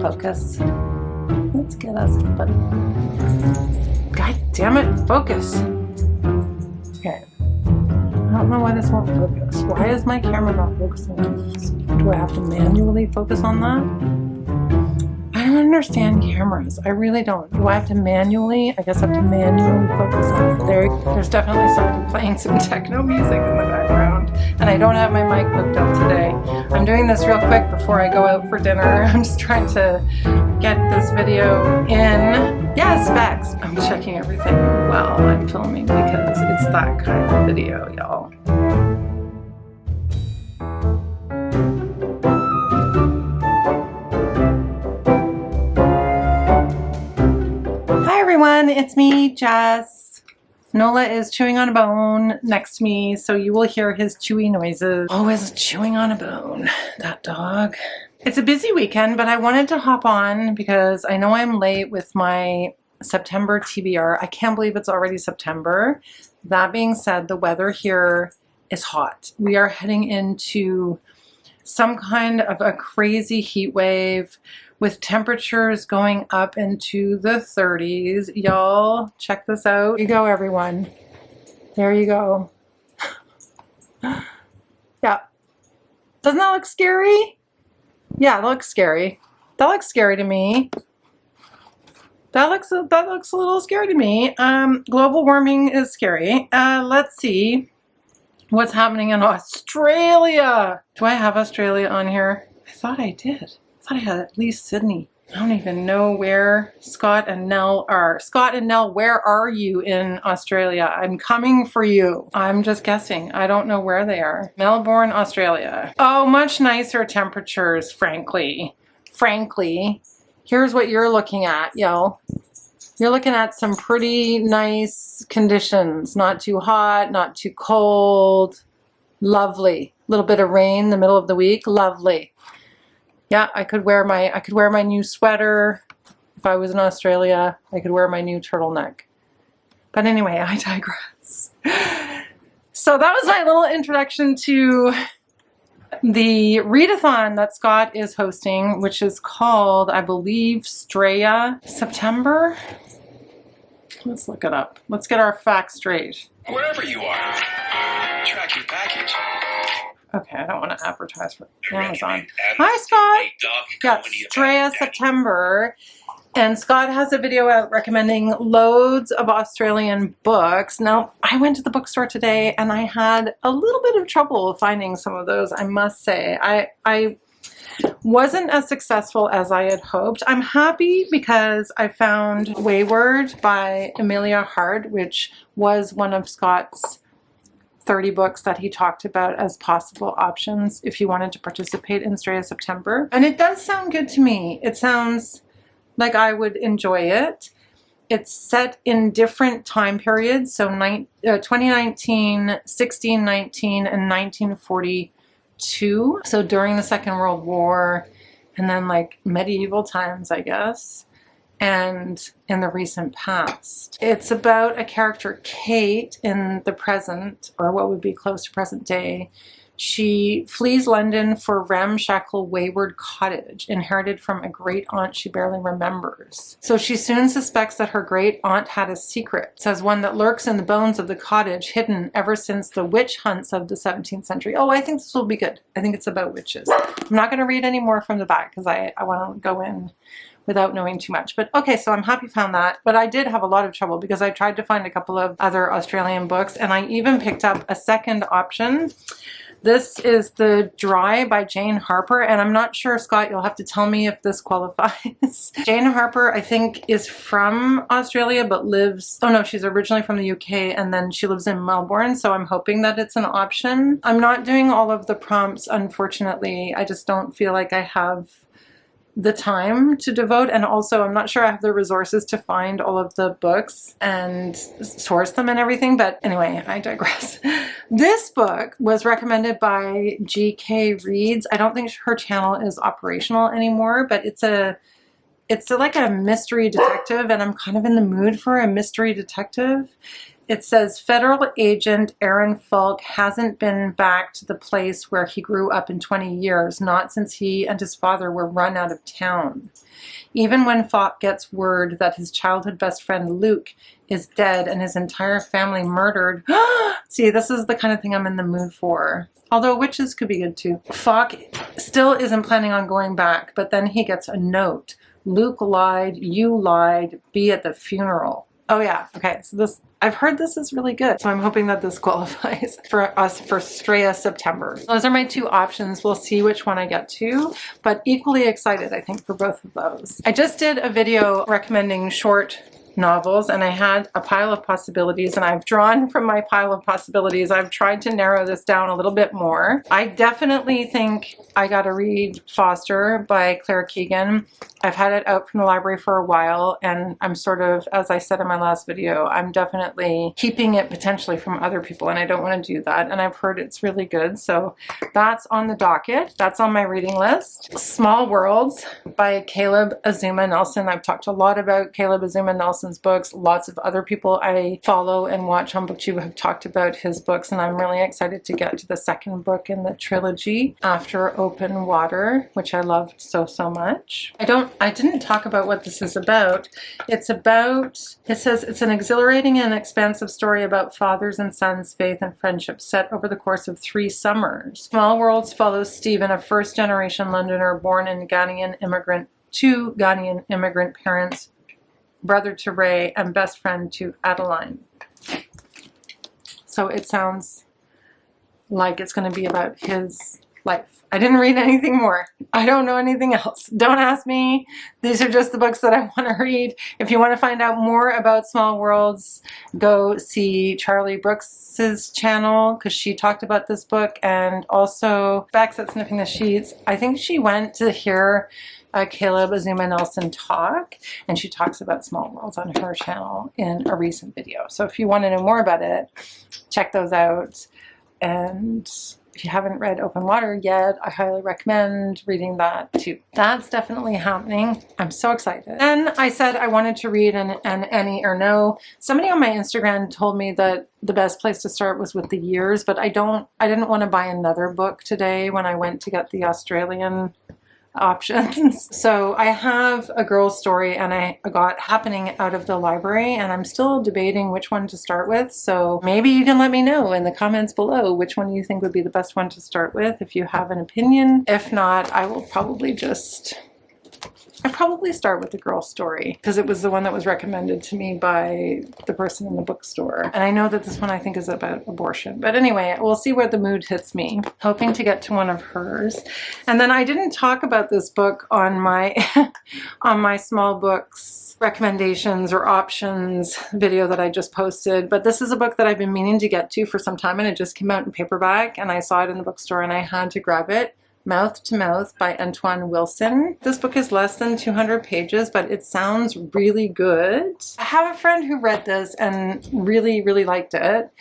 focus. Let's get us a button. God damn it, focus. Okay. I don't know why this won't focus. Why is my camera not focusing on this? Do I have to manually focus on that? I don't understand cameras. I really don't. Do I have to manually? I guess I have to manually focus on it. There's definitely somebody playing some techno music in the background. And I don't have my mic hooked up today. I'm doing this real quick before I go out for dinner. I'm just trying to get this video in. Yeah, specs. I'm checking everything while I'm filming because it's that kind of video, y'all. Hi everyone, it's me, Jess. Nola is chewing on a bone next to me, so you will hear his chewy noises. Always chewing on a bone, that dog. It's a busy weekend, but I wanted to hop on because I know I'm late with my September TBR. I can't believe it's already September. That being said, the weather here is hot. We are heading into some kind of a crazy heat wave with temperatures going up into the 30s. Y'all, check this out. Here you go, everyone. There you go. Yeah. Doesn't that look scary? Yeah, that looks scary. That looks scary to me. That looks a little scary to me. Global warming is scary. Let's see what's happening in Australia. Do I have Australia on here? I thought I did. I had at least Sydney. I don't even know where Scott and Nell are. Scott and Nell, where are you in Australia? I'm coming for you. I'm just guessing. I don't know where they are. Melbourne, Australia. Oh, much nicer temperatures, frankly. Frankly, here's what you're looking at, yo. You're looking at some pretty nice conditions. Not too hot, not too cold. Lovely. A little bit of rain in the middle of the week. Lovely. Yeah, I could wear my new sweater if I was in Australia. I could wear my new turtleneck. But anyway, I digress. So that was my little introduction to the readathon that Scott is hosting, which is called, I believe, Straya September. Let's look it up. Let's get our facts straight. Wherever you are, track your package. Okay, I don't want to advertise for Amazon. Hi, Scott. Yeah, Straya September. And Scott has a video out recommending loads of Australian books. Now, I went to the bookstore today and I had a little bit of trouble finding some of those, I must say. I wasn't as successful as I had hoped. I'm happy because I found Wayward by Amelia Hart, which was one of Scott's 30 books that he talked about as possible options if you wanted to participate in Straya September. And it does sound good to me. It sounds like I would enjoy it. It's set in different time periods, so 2019, 1619, and 1942. So during the Second World War, and then like medieval times, I guess, and in the recent past. It's about a character, Kate, in the present, or what would be close to present day. She flees London for ramshackle Wayward cottage, inherited from a great aunt she barely remembers. So she soon suspects that her great aunt had a secret, says one that lurks in the bones of the cottage, hidden ever since the witch hunts of the 17th century. Oh, I think this will be good. I think it's about witches. I'm not going to read any more from the back because I want to go in without knowing too much. But okay, so I'm happy I found that. But I did have a lot of trouble because I tried to find a couple of other Australian books, and I even picked up a second option. This is The Dry by Jane Harper, and I'm not sure, Scott, you'll have to tell me if this qualifies. Jane Harper, I think, is from Australia but lives, oh no, she's originally from the UK and then she lives in Melbourne, so I'm hoping that it's an option. I'm not doing all of the prompts, unfortunately. I just don't feel like I have the time to devote, and also I'm not sure I have the resources to find all of the books and source them and everything, but anyway, I digress. This book was recommended by GK Reads. I don't think her channel is operational anymore, but it's like a mystery detective, and I'm kind of in the mood for a mystery detective. It says federal agent Aaron Falk hasn't been back to the place where he grew up in 20 years, not since he and his father were run out of town. Even when Falk gets word that his childhood best friend Luke is dead and his entire family murdered. See, this is the kind of thing I'm in the mood for. Although witches could be good too. Falk still isn't planning on going back, but then he gets a note. Luke lied, you lied, be at the funeral. Oh yeah, okay, so this, I've heard this is really good, so I'm hoping that this qualifies for us for Straya September. Those are my two options. We'll see which one I get to, but equally excited, I think, for both of those. I just did a video recommending short novels, and I had a pile of possibilities, and I've drawn from my pile of possibilities. I've tried to narrow this down a little bit more. I definitely think I gotta read Foster by Claire Keegan. I've had it out from the library for a while, and I'm sort of, as I said in my last video, I'm definitely keeping it potentially from other people, and I don't want to do that, and I've heard it's really good, so that's on the docket. That's on my reading list. Small Worlds by Caleb Azumah Nelson. I've talked a lot about Caleb Azumah Nelson's books. Lots of other people I follow and watch on BookTube have talked about his books, and I'm really excited to get to the second book in the trilogy, After Open Water, which I loved so much. I didn't talk about what this is about. It says it's an exhilarating and expansive story about fathers and sons, faith and friendship set over the course of 3 summers. Small Worlds follows Stephen, a first-generation Londoner born to Ghanaian immigrant parents, brother to Ray, and best friend to Adeline. So it sounds like it's going to be about his life. I didn't read anything more. I don't know anything else. Don't ask me. These are just the books that I want to read. If you want to find out more about Small Worlds, go see Charlie Brooks's channel, because she talked about this book, and also Backs at Sniffing the Sheets. I think she went to hear Caleb Azumah Nelson talk, and she talks about Small Worlds on her channel in a recent video. So if you want to know more about it, check those out. And if you haven't read Open Water yet, I highly recommend reading that too. That's definitely happening. I'm so excited. Then I said I wanted to read an Annie Ernaux. Somebody on my Instagram told me that the best place to start was with The Years, but I didn't want to buy another book today when I went to get the Australian options. So I have A Girl's Story, and I got Happening out of the library, and I'm still debating which one to start with. So maybe you can let me know in the comments below which one you think would be the best one to start with if you have an opinion. If not, I will probably I'd probably start with The Girl's Story, because it was the one that was recommended to me by the person in the bookstore. And I know that this one I think is about abortion. But anyway, we'll see where the mood hits me. Hoping to get to one of hers. And then I didn't talk about this book on my on my small books recommendations or options video that I just posted. But this is a book that I've been meaning to get to for some time, and it just came out in paperback, and I saw it in the bookstore and I had to grab it. Mouth to Mouth by Antoine Wilson. This book is less than 200 pages, but it sounds really good. I have a friend who read this and really liked it.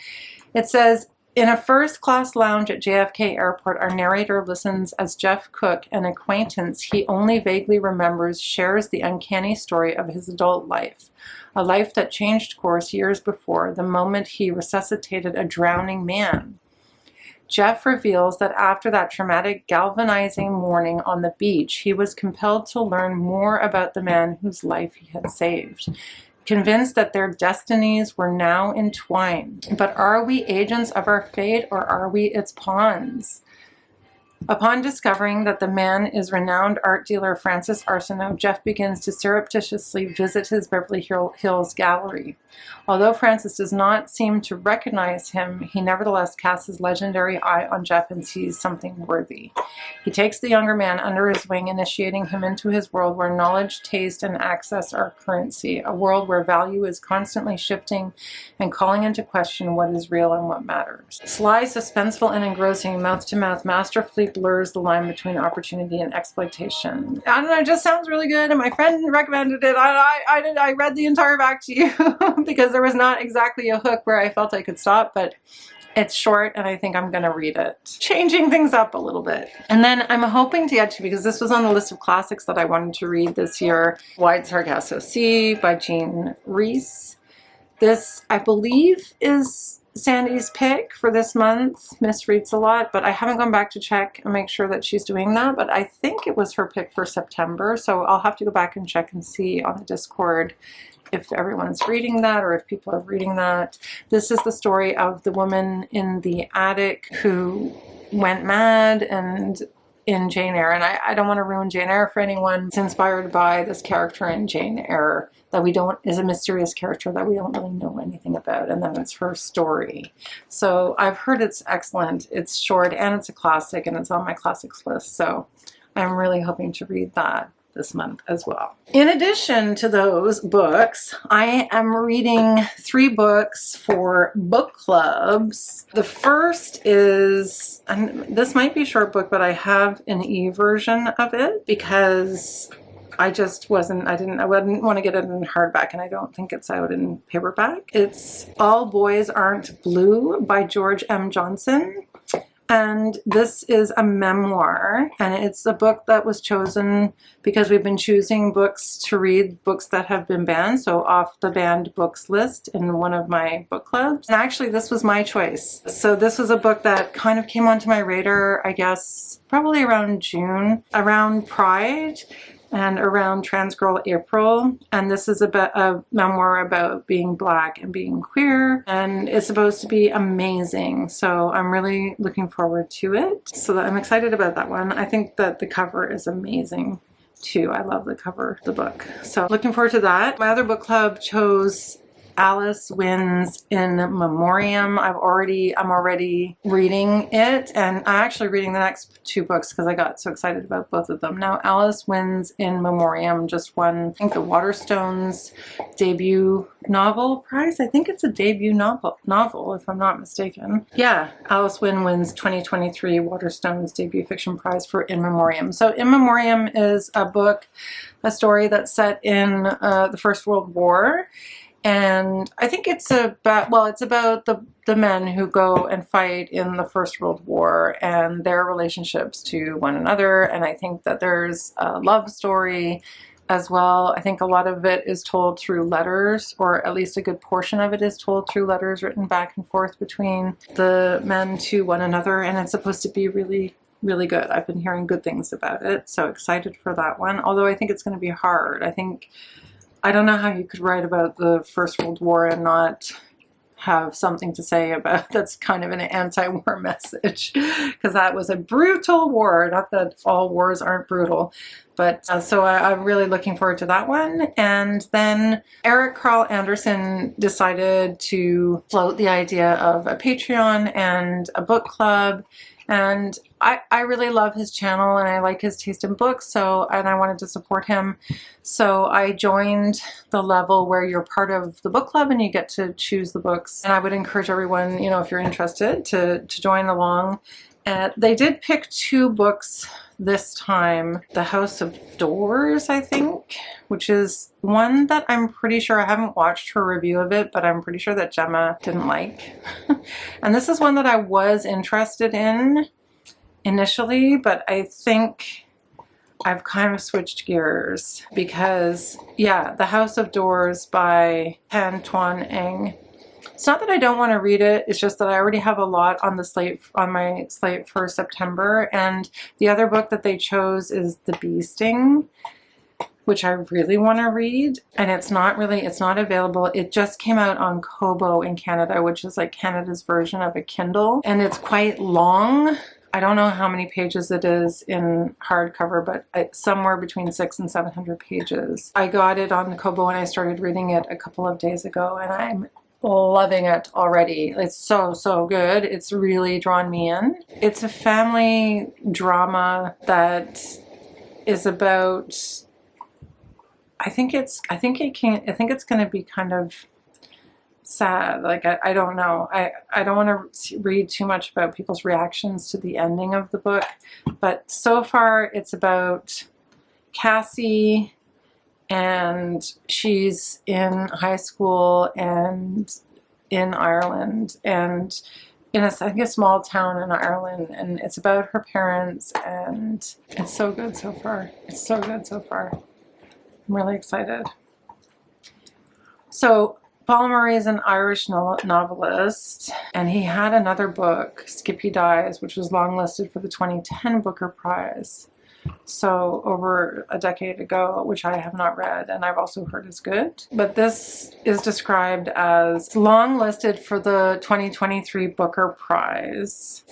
It says, in a first-class lounge at JFK Airport, our narrator listens as Jeff Cook, an acquaintance he only vaguely remembers, shares the uncanny story of his adult life. A life that changed course years before, the moment he resuscitated a drowning man. Jeff reveals that after that traumatic, galvanizing morning on the beach, he was compelled to learn more about the man whose life he had saved. Convinced that their destinies were now entwined. But are we agents of our fate, or are we its pawns? Upon discovering that the man is renowned art dealer Francis Arsenault, Jeff begins to surreptitiously visit his Beverly Hills gallery. Although Francis does not seem to recognize him, he nevertheless casts his legendary eye on Jeff and sees something worthy. He takes the younger man under his wing, initiating him into his world where knowledge, taste, and access are currency, a world where value is constantly shifting and calling into question what is real and what matters. Sly, suspenseful, and engrossing, Mouth to Mouth masterfully blurs the line between opportunity and exploitation. I don't know, it just sounds really good, and my friend recommended it. I read the entire back to you because there was not exactly a hook where I felt I could stop, but it's short and I think I'm gonna read it. Changing things up a little bit. And then I'm hoping to get to, because this was on the list of classics that I wanted to read this year, Wide Sargasso Sea by Jane Rhys. This, I believe, is Sandy's pick for this month. Miss reads a lot, but I haven't gone back to check and make sure that she's doing that. But I think it was her pick for September, so I'll have to go back and check and see on the Discord if everyone's reading that or if people are reading that. This is the story of the woman in the attic who went mad and in Jane Eyre, and I don't want to ruin Jane Eyre for anyone. It's inspired by this character in Jane Eyre that is a mysterious character that we don't really know anything about, and then it's her story. So I've heard it's excellent. It's short and it's a classic, and it's on my classics list, so I'm really hoping to read that this month as well. In addition to those books, I am reading 3 books for book clubs. The first is, and this might be a short book, but I have an e-version of it because I just I didn't want to get it in hardback, and I don't think it's out in paperback. It's All Boys Aren't Blue by George M. Johnson. And this is a memoir, and it's a book that was chosen because we've been choosing books to read, books that have been banned, so off the banned books list in one of my book clubs. And actually, this was my choice. So this was a book that kind of came onto my radar, I guess, probably around June, around Pride and around Trans Girl April, and this is about a memoir about being Black and being queer, and it's supposed to be amazing, so I'm really looking forward to it. So I'm excited about that one. I think that the cover is amazing too. I love the cover of the book, so looking forward to that. My other book club chose Alice Winn's In Memoriam. I'm already reading it, and I'm actually reading the next 2 books because I got so excited about both of them. Now, Alice Winn's In Memoriam just won, I think, the Waterstones debut novel prize. I think it's a debut novel, if I'm not mistaken. Yeah, Alice Winn wins 2023 Waterstones debut fiction prize for In Memoriam. So In Memoriam is a story that's set in the First World War. And I think it's about the men who go and fight in the First World War and their relationships to one another. And I think that there's a love story as well. I think a lot of it is told through letters, or at least a good portion of it is told through letters written back and forth between the men to one another. And it's supposed to be really, really good. I've been hearing good things about it. So excited for that one. Although I think it's going to be hard. I don't know how you could write about the First World War and not have something to say about that's kind of an anti-war message, because that was a brutal war. Not that all wars aren't brutal, but so I'm really looking forward to that one. And then Eric Carl Anderson decided to float the idea of a Patreon and a book club. And I really love his channel, and I like his taste in books, and I wanted to support him. So I joined the level where you're part of the book club and you get to choose the books. And I would encourage everyone, if you're interested, to join along. They did pick 2 books this time. The House of Doors, I think, which is one that I'm pretty sure, I haven't watched her review of it, but I'm pretty sure that Gemma didn't like. And this is one that I was interested in initially, but I think I've kind of switched gears because, yeah, The House of Doors by Tan Tan Eng. It's not that I don't want to read it, it's just that I already have a lot on my slate for September, and the other book that they chose is The Bee Sting, which I really want to read, and it's not available. It just came out on Kobo in Canada, which is like Canada's version of a Kindle, and it's quite long. I don't know how many pages it is in hardcover, but it's somewhere between 600 and 700 pages. I got it on Kobo and I started reading it a couple of days ago, and I'm loving it already. It's so, so good. It's really drawn me in. It's a family drama that is about, I think it's going to be kind of sad. Like, I don't know. I don't want to read too much about people's reactions to the ending of the book, but so far it's about Cassie, and she's in high school and in Ireland, and in I think a small town in Ireland, and it's about her parents, and it's so good so far. It's so good so far. I'm really excited. So Paul Murray is an Irish novelist, and he had another book, Skippy Dies, which was longlisted for the 2010 Booker Prize. So over a decade ago, which I have not read and I've also heard is good. But this is described as longlisted for the 2023 Booker Prize.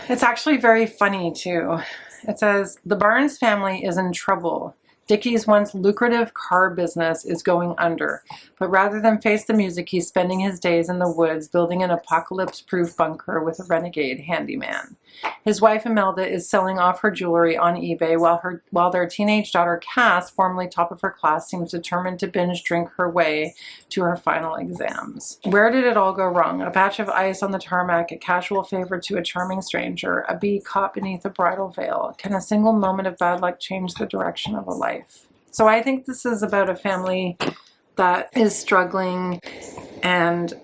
It's actually very funny too. It says, the Barnes family is in trouble. Dickie's once lucrative car business is going under, but rather than face the music, he's spending his days in the woods building an apocalypse-proof bunker with a renegade handyman. His wife Imelda is selling off her jewelry on eBay while their teenage daughter Cass, formerly top of her class, seems determined to binge drink her way to her final exams. Where did it all go wrong? A patch of ice on the tarmac, a casual favor to a charming stranger, a bee caught beneath a bridal veil. Can a single moment of bad luck change the direction of a life? So I think this is about a family that is struggling, and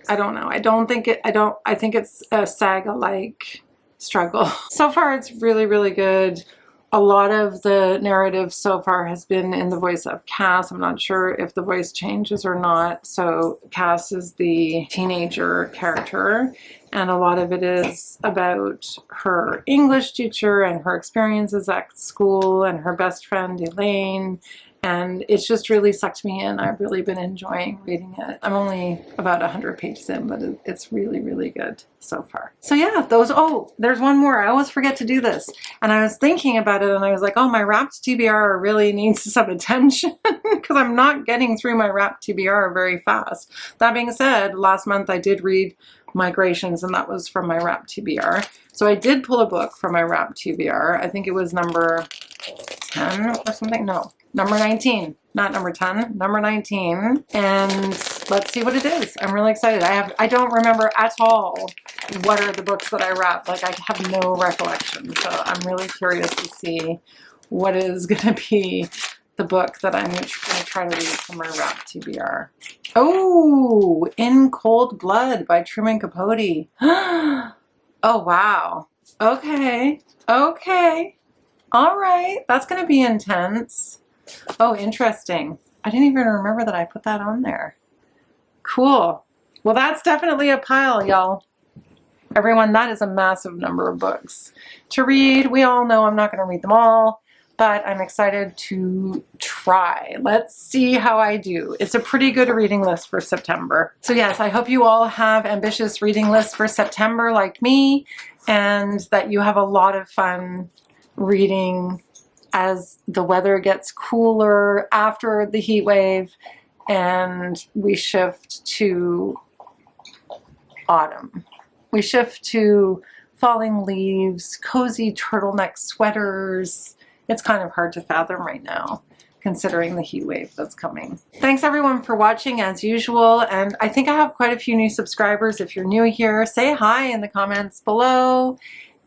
I don't know. I think it's a saga-like struggle. So far, it's really, really good. A lot of the narrative so far has been in the voice of Cass. I'm not sure if the voice changes or not. So Cass is the teenager character, and a lot of it is about her English teacher and her experiences at school and her best friend Elaine. And it's just really sucked me in. I've really been enjoying reading it. I'm only about 100 pages in, but it's really, really good so far. So yeah, there's one more. I always forget to do this. And I was thinking about it and I was like, oh, my Wrapped TBR really needs some attention because I'm not getting through my Wrapped TBR very fast. That being said, last month I did read Migrations, and that was from my Wrapped TBR. So I did pull a book from my Wrapped TBR. I think it was number 10 or something. No, number 19, not number 10, number 19. And let's see what it is. I'm really excited. I don't remember at all what are the books that I wrapped. Like, I have no recollection. So I'm really curious to see what is going to be the book that I'm going to try to read from my Wrapped TBR. Oh, In Cold Blood by Truman Capote. Oh, wow. Okay. Okay. All right. That's going to be intense. Oh, interesting. I didn't even remember that I put that on there. Cool. Well, that's definitely a pile, y'all. Everyone, that is a massive number of books to read. We all know I'm not going to read them all, but I'm excited to try. Let's see how I do. It's a pretty good reading list for September. So yes, I hope you all have ambitious reading lists for September like me, and that you have a lot of fun reading as the weather gets cooler after the heat wave and we shift to autumn. We shift to falling leaves, cozy turtleneck sweaters. It's kind of hard to fathom right now, considering the heat wave that's coming. Thanks everyone for watching as usual, and I think I have quite a few new subscribers. If you're new here, say hi in the comments below,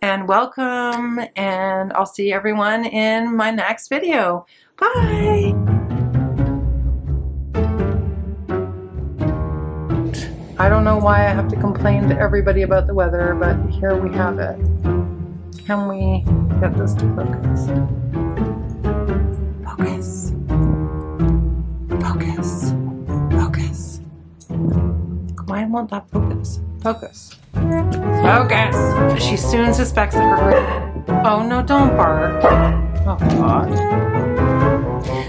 and welcome, and I'll see everyone in my next video. Bye! I don't know why I have to complain to everybody about the weather, but here we have it. Can we get this to focus? Focus. Focus. Focus. Why won't that focus? Focus. Focus! She soon suspects that her... Oh no, don't bark. Oh God.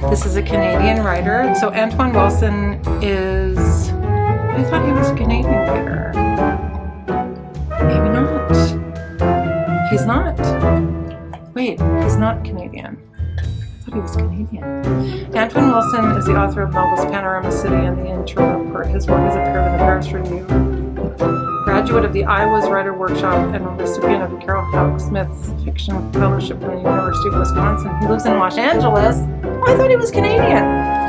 This is a Canadian writer. So Antoine Wilson is... I thought he was a Canadian writer. Maybe not. He's not. Wait, he's not Canadian. I thought he was Canadian. Antoine Wilson is the author of novels Panorama City and The Interloper. His work has appeared in the Paris Review. Graduate of the Iowa's Writer Workshop and recipient of the Carol Houck Smith's Fiction Fellowship from the University of Wisconsin. He lives in Los Angeles. Oh, I thought he was Canadian.